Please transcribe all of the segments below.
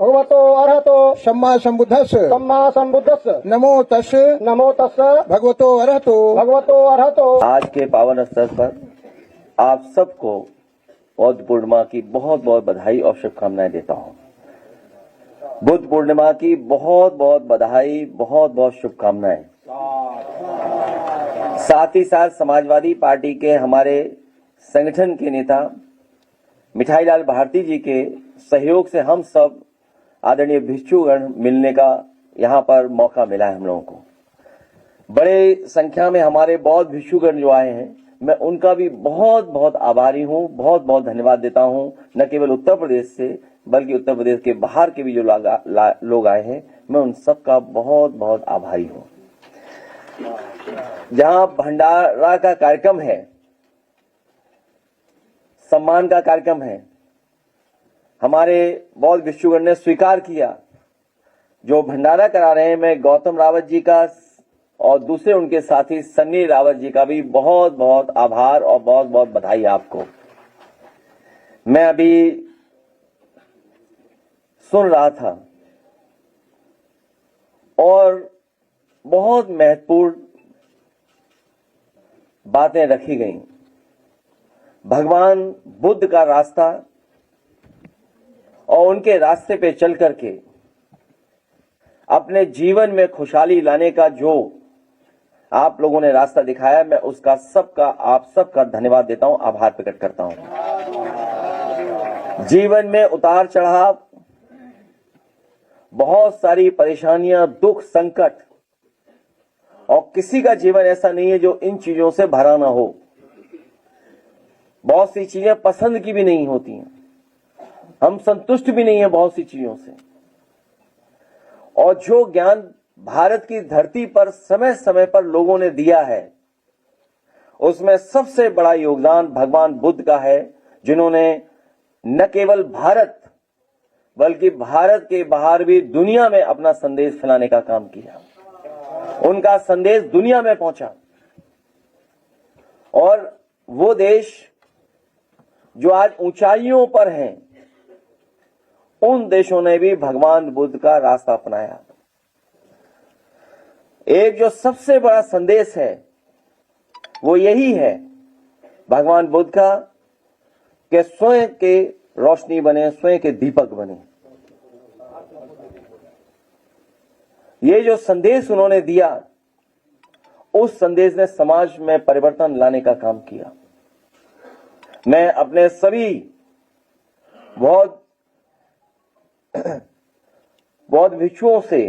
भगवतो अरहतो सम्मा संबुद्धस्स सम्मा संबुद्धस्स नमो तस् नमो तस्स भगवतो अरहतो। आज के पावन अवसर पर आप सबको बुद्ध पूर्णिमा की बहुत बहुत बधाई और शुभकामनाएं देता हूं। बुद्ध पूर्णिमा की बहुत बहुत बधाई, बहुत बहुत शुभकामनाएं। साथ ही साथ समाजवादी पार्टी के हमारे संगठन के नेता मिठाईलाल भारती जी के सहयोग से हम सब आदरणीय भिक्षुगण मिलने का यहाँ पर मौका मिला है हम लोगों को। बड़े संख्या में हमारे बौद्ध भिक्षुगण जो आए हैं, मैं उनका भी बहुत बहुत आभारी हूँ, बहुत बहुत धन्यवाद देता हूँ। न केवल उत्तर प्रदेश से बल्कि उत्तर प्रदेश के बाहर के भी जो लोग आए हैं, मैं उन सब का बहुत बहुत आभारी हूँ। जहाँ भंडारा का कार्यक्रम है, सम्मान का कार्यक्रम है, हमारे बौद्ध भिक्षुगण ने स्वीकार किया। जो भंडारा करा रहे हैं, मैं गौतम रावत जी का और दूसरे उनके साथी सन्नी रावत जी का भी बहुत बहुत आभार और बहुत बहुत बधाई आपको। मैं अभी सुन रहा था और बहुत महत्वपूर्ण बातें रखी गई। भगवान बुद्ध का रास्ता और उनके रास्ते पे चल करके अपने जीवन में खुशहाली लाने का जो आप लोगों ने रास्ता दिखाया, मैं उसका सबका आप सबका धन्यवाद देता हूं, आभार प्रकट करता हूं। जीवन में उतार चढ़ाव, बहुत सारी परेशानियां, दुख, संकट, और किसी का जीवन ऐसा नहीं है जो इन चीजों से भरा ना हो। बहुत सी चीजें पसंद की भी नहीं होती हैं, हम संतुष्ट भी नहीं है बहुत सी चीजों से। और जो ज्ञान भारत की धरती पर समय समय पर लोगों ने दिया है, उसमें सबसे बड़ा योगदान भगवान बुद्ध का है, जिन्होंने न केवल भारत बल्कि भारत के बाहर भी दुनिया में अपना संदेश फैलाने का काम किया। उनका संदेश दुनिया में पहुंचा और वो देश जो आज ऊंचाइयों पर हैं, उन देशों ने भी भगवान बुद्ध का रास्ता अपनाया। एक जो सबसे बड़ा संदेश है वो यही है भगवान बुद्ध का कि स्वयं के रोशनी बने, स्वयं के दीपक बने। ये जो संदेश उन्होंने दिया, उस संदेश ने समाज में परिवर्तन लाने का काम किया। मैं अपने सभी बौद्ध भिक्षुओं से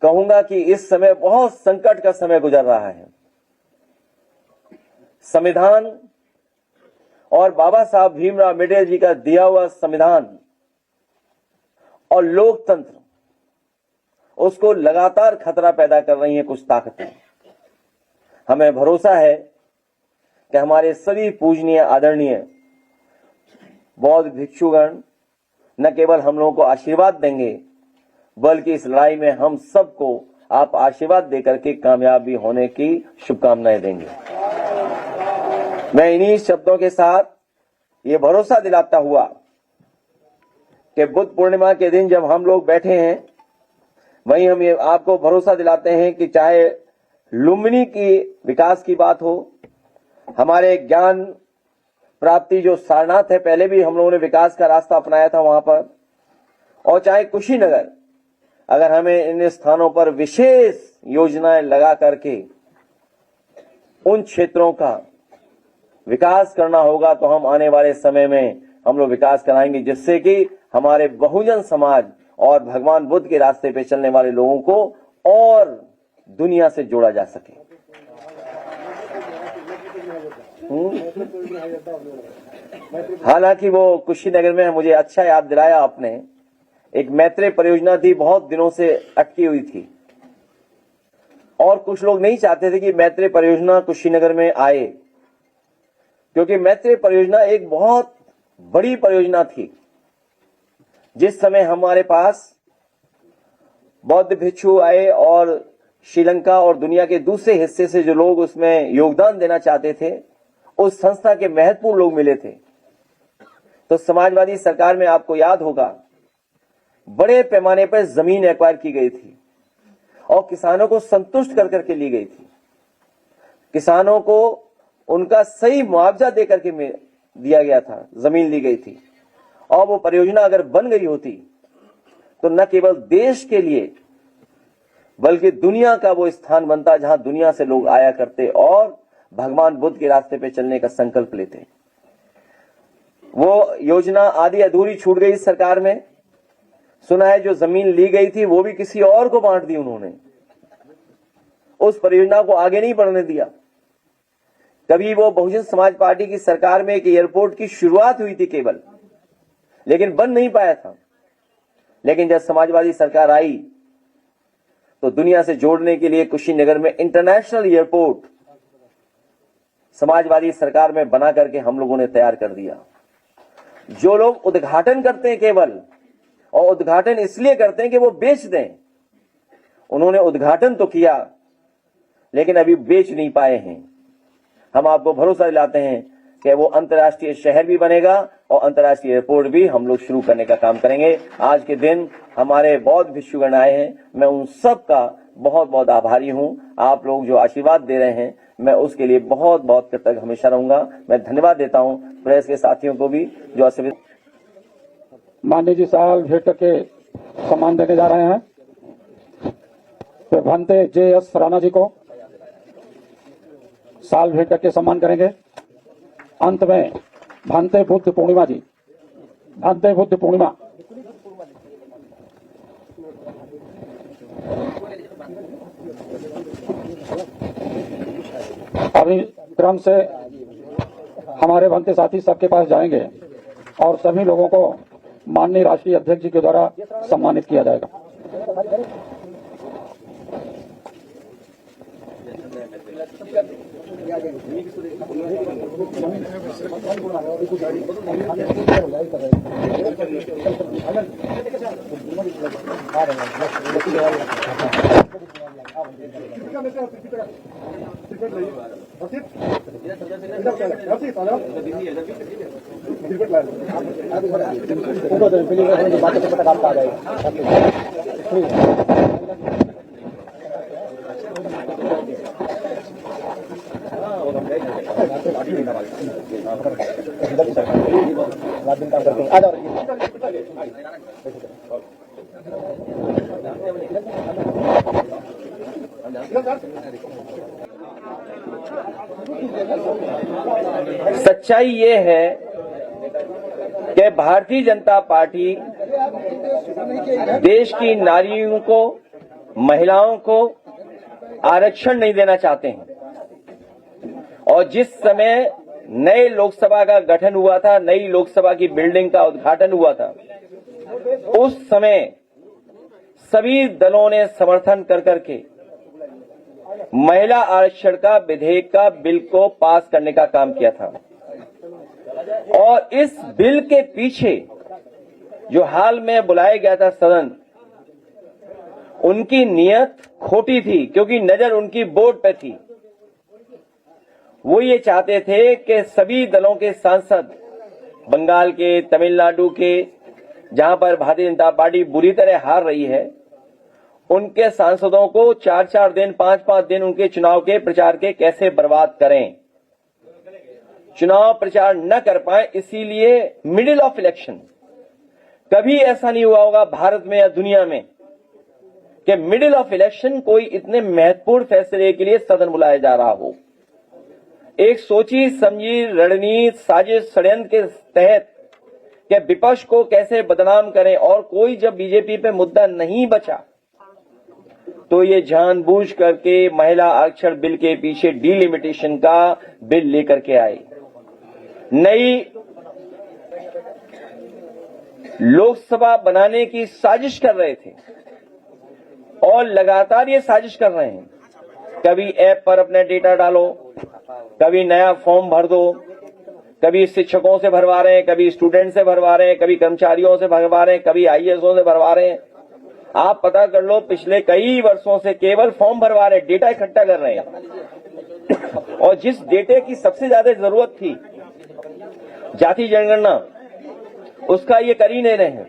कहूंगा कि इस समय बहुत संकट का समय गुजर रहा है। संविधान और बाबा साहब भीमराव अम्बेडकर जी का दिया हुआ संविधान और लोकतंत्र, उसको लगातार खतरा पैदा कर रही हैं कुछ ताकतें। हमें भरोसा है कि हमारे सभी पूजनीय आदरणीय बौद्ध भिक्षुगण न केवल हम लोगों को आशीर्वाद देंगे, बल्कि इस लड़ाई में हम सबको आप आशीर्वाद देकर के कामयाबी होने की शुभकामनाएं देंगे। मैं इन्हीं शब्दों के साथ ये भरोसा दिलाता हुआ कि बुद्ध पूर्णिमा के दिन जब हम लोग बैठे हैं, वहीं हम ये आपको भरोसा दिलाते हैं कि चाहे लुम्बिनी की विकास की बात हो, हमारे ज्ञान प्राप्ति जो सारनाथ है, पहले भी हम लोगों ने विकास का रास्ता अपनाया था वहां पर, और चाहे कुशीनगर, अगर हमें इन स्थानों पर विशेष योजनाएं लगा करके उन क्षेत्रों का विकास करना होगा, तो हम आने वाले समय में हम लोग विकास कराएंगे, जिससे कि हमारे बहुजन समाज और भगवान बुद्ध के रास्ते पे चलने वाले लोगों को और दुनिया से जोड़ा जा सके। हालांकि वो कुशीनगर में मुझे अच्छा याद दिलाया आपने, एक मैत्री परियोजना थी, बहुत दिनों से अटकी हुई थी और कुछ लोग नहीं चाहते थे कि मैत्री परियोजना कुशीनगर में आए, क्योंकि मैत्री परियोजना एक बहुत बड़ी परियोजना थी। जिस समय हमारे पास बौद्ध भिक्षु आए और श्रीलंका और दुनिया के दूसरे हिस्से से जो लोग उसमें योगदान देना चाहते थे, उस संस्था के महत्वपूर्ण लोग मिले थे। तो समाजवादी सरकार में आपको याद होगा, बड़े पैमाने पर जमीन एक्वायर की गई थी और किसानों को संतुष्ट कर करके ली गई थी। किसानों को उनका सही मुआवजा देकर के दिया गया था, जमीन ली गई थी। और वो परियोजना अगर बन गई होती तो न केवल देश के लिए बल्कि दुनिया का वो स्थान बनता जहां दुनिया से लोग आया करते और भगवान बुद्ध के रास्ते पे चलने का संकल्प लेते। वो योजना आधी अधूरी छूट गई सरकार में। सुना है जो जमीन ली गई थी वो भी किसी और को बांट दी उन्होंने, उस परियोजना को आगे नहीं बढ़ने दिया। कभी वो बहुजन समाज पार्टी की सरकार में एक एयरपोर्ट की शुरुआत हुई थी केवल, लेकिन बन नहीं पाया था। लेकिन जब समाजवादी सरकार आई तो दुनिया से जोड़ने के लिए कुशीनगर में इंटरनेशनल एयरपोर्ट समाजवादी सरकार में बना करके हम लोगों ने तैयार कर दिया। जो लोग उद्घाटन करते हैं केवल, और उद्घाटन इसलिए करते हैं कि वो बेच दें, उन्होंने उद्घाटन तो किया लेकिन अभी बेच नहीं पाए हैं। हम आपको भरोसा दिलाते हैं कि वो अंतर्राष्ट्रीय शहर भी बनेगा और अंतर्राष्ट्रीय एयरपोर्ट भी हम लोग शुरू करने का काम करेंगे। आज के दिन हमारे बौद्ध भिक्षुगण आए हैं, मैं उन सब का बहुत बहुत आभारी हूं। आप लोग जो आशीर्वाद दे रहे हैं मैं उसके लिए बहुत बहुत कृतज्ञ हमेशा रहूंगा। मैं धन्यवाद देता हूं प्रेस के साथियों को भी जो असुविधा। माननीय जी साल भेंट के सम्मान देने जा रहे हैं। तो भंते JS राणा जी को साल भेंट करके सम्मान करेंगे। अंत में भंते बुद्ध पूर्णिमा जी, भंते बुद्ध पूर्णिमा। अभी क्रम से हमारे भंते साथी सबके पास जाएंगे और सभी लोगों को माननीय राष्ट्रीय अध्यक्ष जी के द्वारा सम्मानित किया जाएगा। सच्चाई ये है कि भारतीय जनता पार्टी देश की नारियों को, महिलाओं को आरक्षण नहीं देना चाहते हैं। और जिस समय नए लोकसभा का गठन हुआ था, नई लोकसभा की बिल्डिंग का उद्घाटन हुआ था, उस समय सभी दलों ने समर्थन कर करके महिला आरक्षण का विधेयक का बिल को पास करने का काम किया था। और इस बिल के पीछे जो हाल में बुलाया गया था सदन, उनकी नीयत खोटी थी क्योंकि नजर उनकी वोट पे थी। वो ये चाहते थे कि सभी दलों के सांसद, बंगाल के, तमिलनाडु के, जहां पर भारतीय जनता पार्टी बुरी तरह हार रही है, उनके सांसदों को 4-4 दिन, 5-5 दिन उनके चुनाव के प्रचार के कैसे बर्बाद करें, चुनाव प्रचार न कर पाए। इसीलिए मिडिल ऑफ इलेक्शन, कभी ऐसा नहीं हुआ होगा भारत में या दुनिया में कि मिडिल ऑफ इलेक्शन कोई इतने महत्वपूर्ण फैसले के लिए सदन बुलाया जा रहा हो। एक सोची समझी रणनीति, साजिश, षड्यंत्र के तहत कि विपक्ष को कैसे बदनाम करें, और कोई जब बीजेपी पे मुद्दा नहीं बचा तो ये जानबूझ करके महिला आरक्षण बिल के पीछे डिलिमिटेशन का बिल लेकर के आए। नई लोकसभा बनाने की साजिश कर रहे थे और लगातार ये साजिश कर रहे हैं। कभी ऐप पर अपने डेटा डालो, कभी नया फॉर्म भर दो, कभी शिक्षकों से भरवा रहे हैं, कभी स्टूडेंट से भरवा रहे हैं, कभी कर्मचारियों से भरवा रहे हैं, कभी आईएएसओ से भरवा रहे हैं। आप पता कर लो, पिछले कई वर्षों से केवल फॉर्म भरवा रहे, डेटा इकट्ठा कर रहे हैं। और जिस डेटे की सबसे ज्यादा जरूरत थी, जाति जनगणना, उसका ये कर ही नहीं रहे हैं।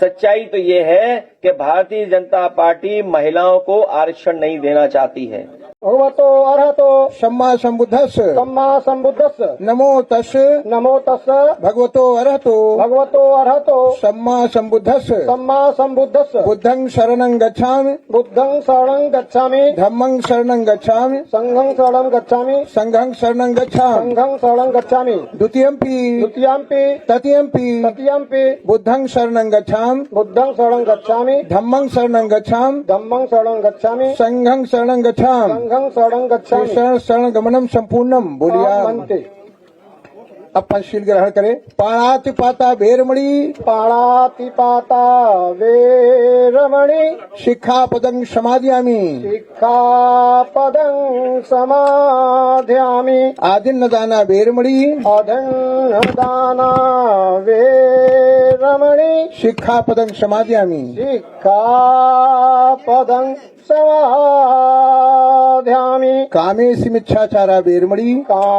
सच्चाई तो ये है कि भारतीय जनता पार्टी महिलाओं को आरक्षण नहीं देना चाहती है। भगवतो अरहतो सम्मा संबुद्धस्स सम्मा संबुद्धस्स नमो तस् नमो तस्स भगवतो अरहतो भगवतो अरहतो सम्मा संबुद्धस्स सम्मा संबुद्धस्स बुद्धं शरणं गच्छामि बुद्धं शरणं गच्छामि धम्मं शरणं गच्छामि संघं शरणं गच्छामि संघं शरणं गच्छामि संघं शरणं गच्छामि द्वितीयंपि द्वितीयंपि तृतीयंपि तृतीयंपि बुद्धं शरणं गच्छामि बुद्धं शरणं गच्छामि धम्मं शरणं गच्छामि धम्मं शरणं गच्छामि संघं शरणं गच्छामि संघं शरणं गच्छामि शरण गमनम संपूर्णम बोलिया मनते अब पंचशील ग्रहण करें। पाणाति पाता बेरमणि पाणातिपाता वेरमणि शिक्षापदं समादयामि शिक्षापदं समादयामि आदिन्नदाना बेरमणि अधन्नदाना वेरमणि शिक्षापदं समादयामि शिक्षापदं समादयामि कामेसि मिच्छाचारा बेरमणि काम